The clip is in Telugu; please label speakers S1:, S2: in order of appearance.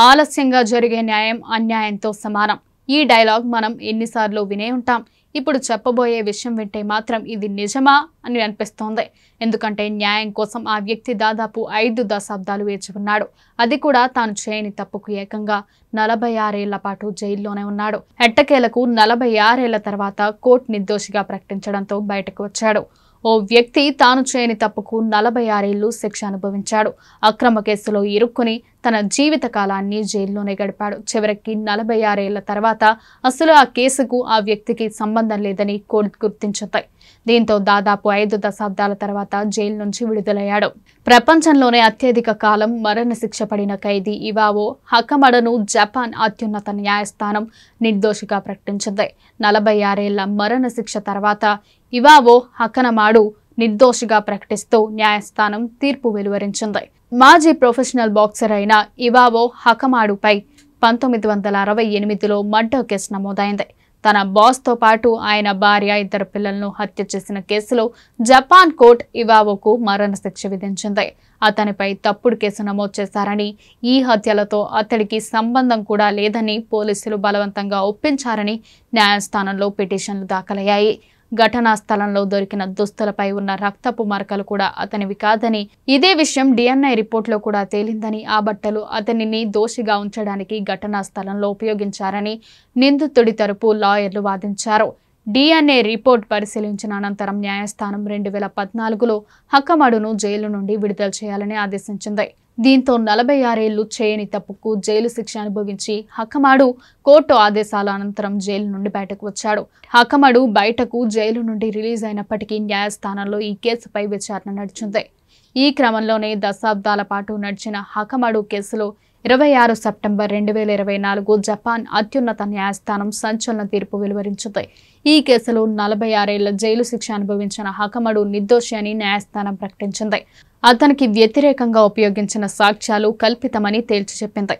S1: ఆలస్యంగా జరిగే న్యాయం అన్యాయంతో సమానం. ఈ డైలాగ్ మనం ఎన్నిసార్లు వినే ఉంటాం. ఇప్పుడు చెప్పబోయే విషయం వింటే మాత్రం ఇది నిజమా అని అనిపిస్తోంది. ఎందుకంటే న్యాయం కోసం ఆ వ్యక్తి దాదాపు 5 దశాబ్దాలు వేచి ఉన్నాడు. అది కూడా తాను చేయని తప్పుకు ఏకంగా 46 ఏళ్ల పాటు జైల్లోనే ఉన్నాడు. ఎట్టకేలకు 46 ఏళ్ల తర్వాత కోర్టు నిర్దోషిగా ప్రకటించడంతో బయటకు వచ్చాడు. ఓ వ్యక్తి తాను చేయని తప్పుకు 46 ఏళ్లు శిక్ష అనుభవించాడు. అక్రమ కేసులో ఇరుక్కుని తన జీవిత కాలాన్ని జైల్లోనే గడిపాడు. చివరికి 46 ఏళ్ల తర్వాత అసలు ఆ కేసుకు ఆ వ్యక్తికి సంబంధం లేదని కోర్టు గుర్తించింది. దీంతో దాదాపు 5 దశాబ్దాల తర్వాత జైలు నుంచి విడుదలయ్యాడు. ప్రపంచంలోనే అత్యధిక కాలం మరణశిక్ష పడిన ఖైదీ ఇవావో హకమడను జపాన్ అత్యున్నత న్యాయస్థానం నిర్దోషిగా ప్రకటించింది. 46 ఏళ్ల మరణశిక్ష తర్వాత ఇవావో హకనమాడు నిర్దోషిగా ప్రకటిస్తూ న్యాయస్థానం తీర్పు వెలువరించింది. మాజీ ప్రొఫెషనల్ బాక్సర్ అయిన ఇవావో హకమాడుపై 1968లో మర్డర్ కేసు నమోదైంది. తన బాస్తో పాటు ఆయన భార్య, 2 పిల్లలను హత్య చేసిన కేసులో జపాన్ కోర్టు ఇవావోకు మరణశిక్ష విధించింది. అతనిపై తప్పుడు కేసు నమోదు చేశారని, ఈ హత్యలతో అతడికి సంబంధం కూడా లేదని పోలీసులు బలవంతంగా ఒప్పించారని న్యాయస్థానంలో పిటిషన్లు దాఖలయ్యాయి. ఘటనా స్థలంలో దొరికిన దుస్తులపై ఉన్న రక్తపు మరకలు కూడా అతనివి కాదని, ఇదే విషయం DNA రిపోర్టులో కూడా తేలిందని, ఆ బట్టలు అతనిని దోషిగా ఉంచడానికి ఘటనా స్థలంలో ఉపయోగించారని నిందితుడి తరపు లాయర్లు వాదించారు. DNA రిపోర్ట్ పరిశీలించిన అనంతరం న్యాయస్థానం 2014లో హకమడును జైలు నుండి విడుదల చేయాలని ఆదేశించింది. దీంతో 46 ఏళ్లు చేయని తప్పుకు జైలు శిక్ష అనుభవించి హకమాడు కోర్టు ఆదేశాల అనంతరం జైలు నుండి బయటకు వచ్చాడు. హకమడు బయటకు జైలు నుండి రిలీజ్ అయినప్పటికీ న్యాయస్థానంలో ఈ కేసుపై విచారణ నడిచింది. ఈ క్రమంలోనే దశాబ్దాల పాటు నడిచిన హకమడు కేసులో 26 సెప్టెంబర్ 2024 జపాన్ అత్యున్నత న్యాయస్థానం సంచలన తీర్పు వెలువరించింది. ఈ కేసులో 46 ఏళ్ల జైలు శిక్ష అనుభవించిన హకమడు నిర్దోషి అని న్యాయస్థానం ప్రకటించింది. అతనికి వ్యతిరేకంగా ఉపయోగించిన సాక్ష్యాలు కల్పితమని తేల్చి చెప్పింది.